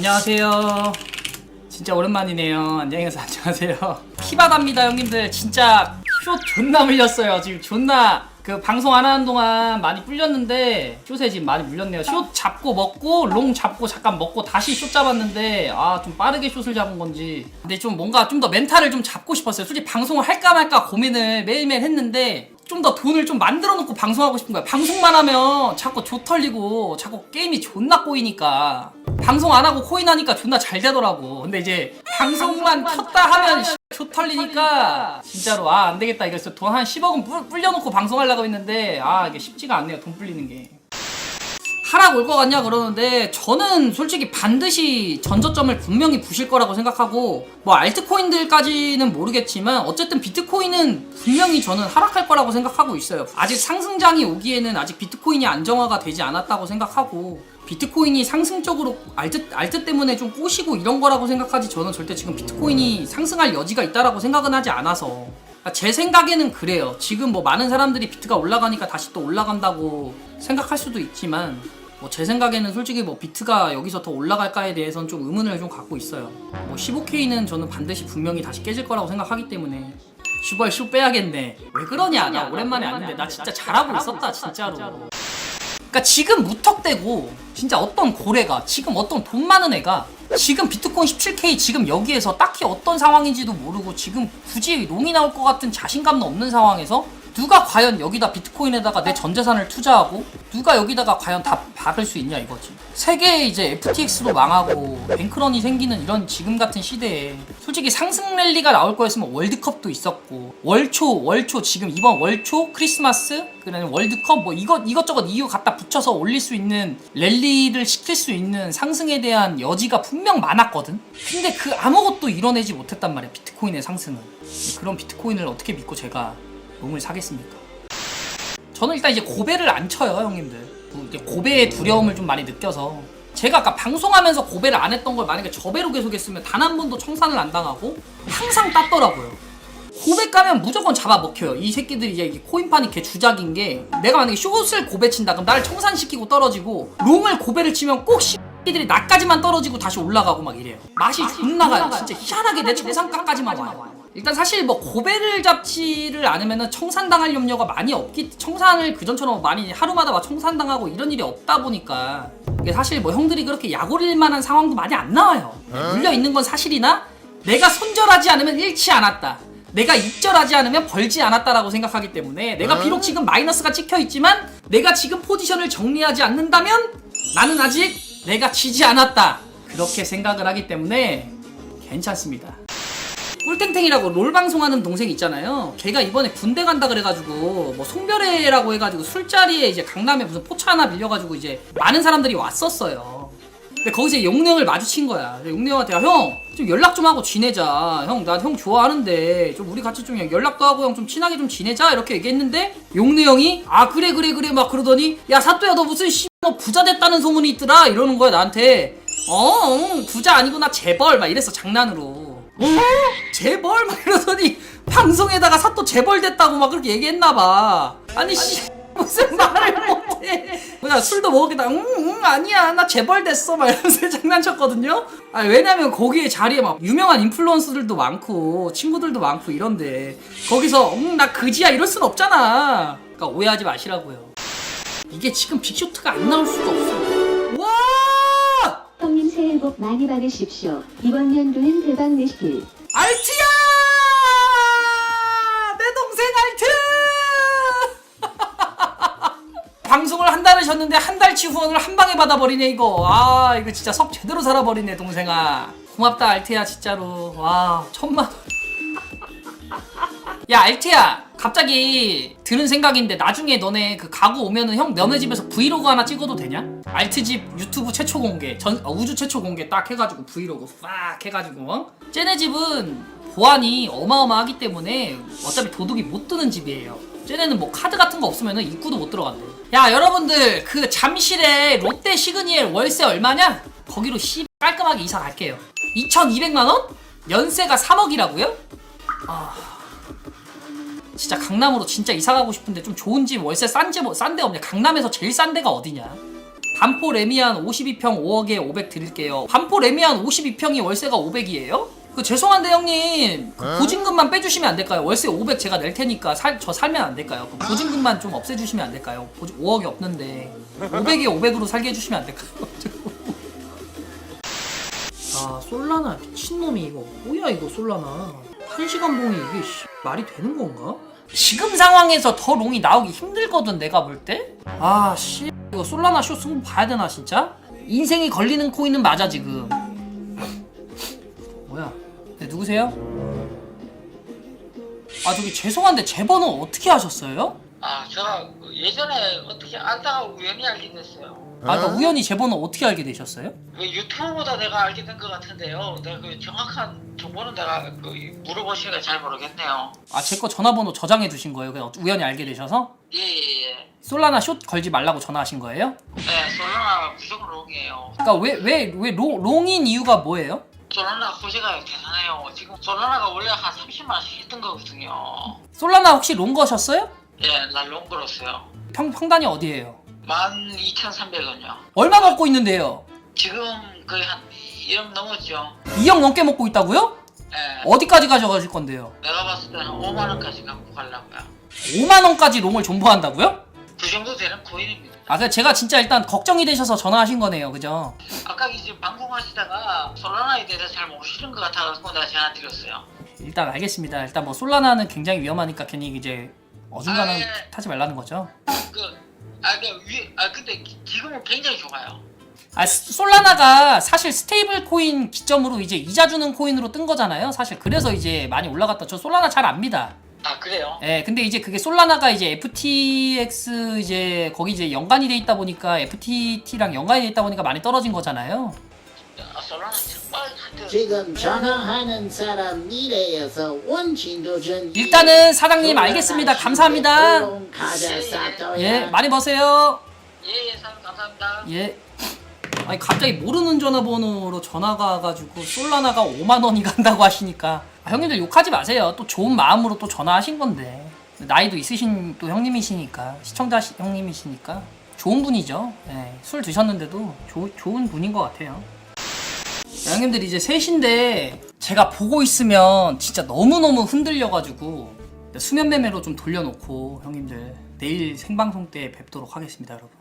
안녕하세요. 진짜 오랜만이네요. 안녕히가세요. 안녕하세요. 피바답니다 형님들. 진짜 숏 존나 물렸어요. 지금 존나 그 방송 안 하는 동안 많이 불렸는데 숏에 지금 많이 물렸네요. 숏 잡고 먹고 롱 잡고 잠깐 먹고 다시 숏 잡았는데 아 좀 빠르게 숏을 잡은 건지 근데 좀 뭔가 좀 더 멘탈을 좀 잡고 싶었어요. 솔직히 방송을 할까 말까 고민을 매일매일 했는데 좀 더 돈을 좀 만들어 놓고 방송하고 싶은 거야. 방송만 하면 자꾸 조 털리고 자꾸 게임이 존나 꼬이니까 방송 안 하고 코인 하니까 존나 잘 되더라고. 근데 이제 방송만 켰다 하면 조 털리니까 진짜로 안 되겠다 이랬어. 돈 한 10억은 불려놓고 방송하려고 했는데 이게 쉽지가 않네요. 돈 불리는 게. 하락 올 것 같냐 그러는데 저는 솔직히 반드시 전저점을 분명히 부실 거라고 생각하고 뭐 알트코인들까지는 모르겠지만 어쨌든 비트코인은 분명히 저는 하락할 거라고 생각하고 있어요. 아직 상승장이 오기에는 아직 비트코인이 안정화가 되지 않았다고 생각하고 비트코인이 상승적으로 알트 때문에 좀 꼬시고 이런 거라고 생각하지 저는 절대 지금 비트코인이 상승할 여지가 있다라고 생각은 하지 않아서 제 생각에는 그래요. 지금 뭐 많은 사람들이 비트가 올라가니까 다시 또 올라간다고 생각할 수도 있지만 뭐 제 생각에는 솔직히 뭐 비트가 여기서 더 올라갈까에 대해서는 좀 의문을 좀 갖고 있어요. 뭐 15K는 저는 반드시 분명히 다시 깨질 거라고 생각하기 때문에 슈발 슈 빼야겠네. 왜 그러냐? 나 오랜만에 왔는데 나 진짜 잘하고 있었다 진짜로. 그러니까 지금 무턱대고 진짜 어떤 고래가 지금 어떤 돈 많은 애가 지금 비트코인 17K 지금 여기에서 딱히 어떤 상황인지도 모르고 지금 굳이 롱이 나올 것 같은 자신감도 없는 상황에서 누가 과연 여기다 비트코인에다가 내 전재산을 투자하고 누가 여기다가 과연 다 박을 수 있냐 이거지. 세계에 이제 FTX도 망하고 뱅크런이 생기는 이런 지금 같은 시대에 솔직히 상승 랠리가 나올 거였으면 월드컵도 있었고 월초 지금 이번 월초 크리스마스 그다음에 월드컵 뭐 이것저것 이유 갖다 붙여서 올릴 수 있는 랠리를 시킬 수 있는 상승에 대한 여지가 분명 많았거든. 근데 그 아무것도 이뤄내지 못했단 말이야 비트코인의 상승은. 그런 비트코인을 어떻게 믿고 제가 롱을 사겠습니까? 저는 일단 이제 고배를 안 쳐요 형님들. 이제 고배의 두려움을 좀 많이 느껴서 제가 아까 방송하면서 고배를 안 했던 걸 만약에 저배로 계속 했으면 단 한 번도 청산을 안 당하고 항상 땄더라고요. 고배 까면 무조건 잡아먹혀요. 이 새끼들이 이제 코인판이 개 주작인 게 내가 만약에 숏을 고배 친다 그럼 나를 청산시키고 떨어지고 롱을 고배를 치면 꼭 새끼들이 나까지만 떨어지고 다시 올라가고 막 이래요. 맛이 존나 가요. 진짜 희한하게 내 청산가까지만 와요. 일단 사실 뭐 고배를 잡지를 않으면은 청산당할 염려가 많이 없기 청산을 그전처럼 많이 하루마다 막 청산당하고 이런 일이 없다 보니까 이게 사실 뭐 형들이 그렇게 약올릴 만한 상황도 많이 안 나와요. 물려 있는 건 사실이나 내가 손절하지 않으면 잃지 않았다. 내가 입절하지 않으면 벌지 않았다라고 생각하기 때문에 내가 비록 지금 마이너스가 찍혀 있지만 내가 지금 포지션을 정리하지 않는다면 나는 아직 내가 지지 않았다. 그렇게 생각을 하기 때문에 괜찮습니다. 꿀탱탱이라고 롤 방송하는 동생 있잖아요. 걔가 이번에 군대 간다 그래가지고 뭐 송별회라고 해가지고 술자리에 이제 강남에 무슨 포차 하나 빌려가지고 이제 많은 사람들이 왔었어요. 근데 거기서 용내형을 마주친 거야. 용내형한테 형 좀 연락 좀 하고 지내자. 형 나 형 좋아하는데 좀 우리 같이 좀 연락도 하고 형 좀 친하게 좀 지내자 이렇게 얘기했는데 용내형이 그래 막 그러더니 야 사또야 너 무슨 너 부자 됐다는 소문이 있더라 이러는 거야 나한테. 부자 아니구나 재벌 막 이랬어 장난으로. 재벌? 막 이러더니 방송에다가 사또 재벌 됐다고 막 그렇게 얘기했나봐. 아니 무슨 말을 못해. 그냥 술도 먹었겠다. 아니야 나 재벌 됐어 막 이러면서 장난쳤거든요. 왜냐면 거기에 자리에 막 유명한 인플루언서들도 많고 친구들도 많고 이런데 거기서 나 그지야 이럴 순 없잖아. 그러니까 오해하지 마시라고요. 이게 지금 빅쇼트가 안 나올 수가 없어. 와! 형님 새해 복 많이 받으십시오. 이번 연도는 대박 내시길. 알트야! 내 동생 알트! 방송을 한 달을 쉬었는데 한 달치 후원을 한 방에 받아버리네 이거. 이거 진짜 석 제대로 살아버리네 동생아. 고맙다 알트야 진짜로. 와 1000만원. 야 알트야 갑자기 드는 생각인데 나중에 너네 그 가구 오면은 형 너네 집에서 브이로그 하나 찍어도 되냐? 알트집 유튜브 최초 공개 우주 최초 공개 딱 해가지고 브이로그 빡 해가지고 쟤네 집은 보안이 어마어마하기 때문에 어차피 도둑이 못 드는 집이에요. 쟤네는 뭐 카드 같은 거 없으면은 입구도 못 들어간대. 야 여러분들 그 잠실에 롯데 시그니엘 월세 얼마냐? 거기로 깔끔하게 이사 갈게요. 2200만원? 연세가 3억이라고요? 진짜 강남으로 진짜 이사가고 싶은데 좀 좋은 집 월세 싼 데 없냐? 강남에서 제일 싼 데가 어디냐? 반포 레미안 52평 5억에 500 드릴게요. 반포 레미안 52평이 월세가 500이에요? 그 죄송한데 형님 그 보증금만 빼주시면 안 될까요? 월세 500 제가 낼 테니까 저 살면 안 될까요? 그 보증금만 좀 없애주시면 안 될까요? 5억이 없는데 500에 500으로 살게 해주시면 안 될까요? 아 솔라나 미친놈이 이거 뭐야 이거 솔라나 1시간 봉이 이게 말이 되는 건가? 지금 상황에서 더 롱이 나오기 힘들거든 내가 볼 때? 아 씨 이거 솔라나 쇼 승부 봐야 되나 진짜? 인생이 걸리는 코인은 맞아 지금. 뭐야? 네, 누구세요? 아 저기 죄송한데 제 번호 어떻게 하셨어요? 아, 제가 예전에 어떻게 알다가 우연히 알게 됐어요. 아 그러니까 우연히 제 번호 어떻게 알게 되셨어요? 그 유튜브보다 내가 알게 된 것 같은데요. 내가 그 정확한 정보는 내가 그 물어보시니까 잘 모르겠네요. 아 제 거 전화번호 저장해 두신 거예요? 그냥 우연히 알게 되셔서? 예. 솔라나 숏 걸지 말라고 전화하신 거예요? 네, 솔라나 무조건 롱이에요. 그러니까 왜 롱인 이유가 뭐예요? 솔라나 호재가 대단해요. 지금 솔라나가 원래 한 30만 원씩 했던 거거든요. 솔라나 혹시 롱 거셨어요? 예, 날 롱 걸었어요. 평단이 어디예요? 12,300원요. 얼마 먹고 있는데요? 지금 거의 한 1억 넘었죠. 2억 넘게 먹고 있다고요? 예. 어디까지 가져가실 건데요? 내가 봤을 때는 5만 원까지 갖고 가려고요. 5만 원까지 롱을 존버한다고요? 그 정도 되는 코인입니다. 아, 그래서 제가 진짜 일단 걱정이 되셔서 전화하신 거네요, 그죠? 아까 이제 방송하시다가 솔라나에 대해서 잘 모르시는 것 같아서 내가 전화 드렸어요. 일단 알겠습니다. 일단 뭐 솔라나는 굉장히 위험하니까 괜히 이제 어중간한 아, 예. 타지 말라는 거죠. 근데 지금은 굉장히 좋아요. 아, 솔라나가 사실 스테이블 코인 기점으로 이제 이자 주는 코인으로 뜬 거잖아요. 사실 그래서 이제 많이 올라갔다. 저 솔라나 잘 압니다. 아, 그래요? 예, 근데 이제 그게 솔라나가 이제 FTX 이제 거기 이제 연관이 돼 있다 보니까 FTT랑 연관이 돼 있다 보니까 많이 떨어진 거잖아요. 아, 솔라나 정말 하여튼 지금 전화하는 사람 미래에서 원진도 전 일단은 사장님 알겠습니다. 감사합니다. 예, 많이 버세요. 예, 사장님 감사합니다. 예. 아니 갑자기 모르는 전화번호로 전화가 와가지고 솔라나가 5만 원이 간다고 하시니까 아, 형님들 욕하지 마세요. 또 좋은 마음으로 또 전화하신 건데 나이도 있으신 또 형님이시니까 시청자 형님이시니까 좋은 분이죠. 예, 술 드셨는데도 좋은 분인 것 같아요. 야, 형님들 이제 3시인데 제가 보고 있으면 진짜 너무너무 흔들려가지고 수면매매로 좀 돌려놓고 형님들 내일 생방송 때 뵙도록 하겠습니다, 여러분.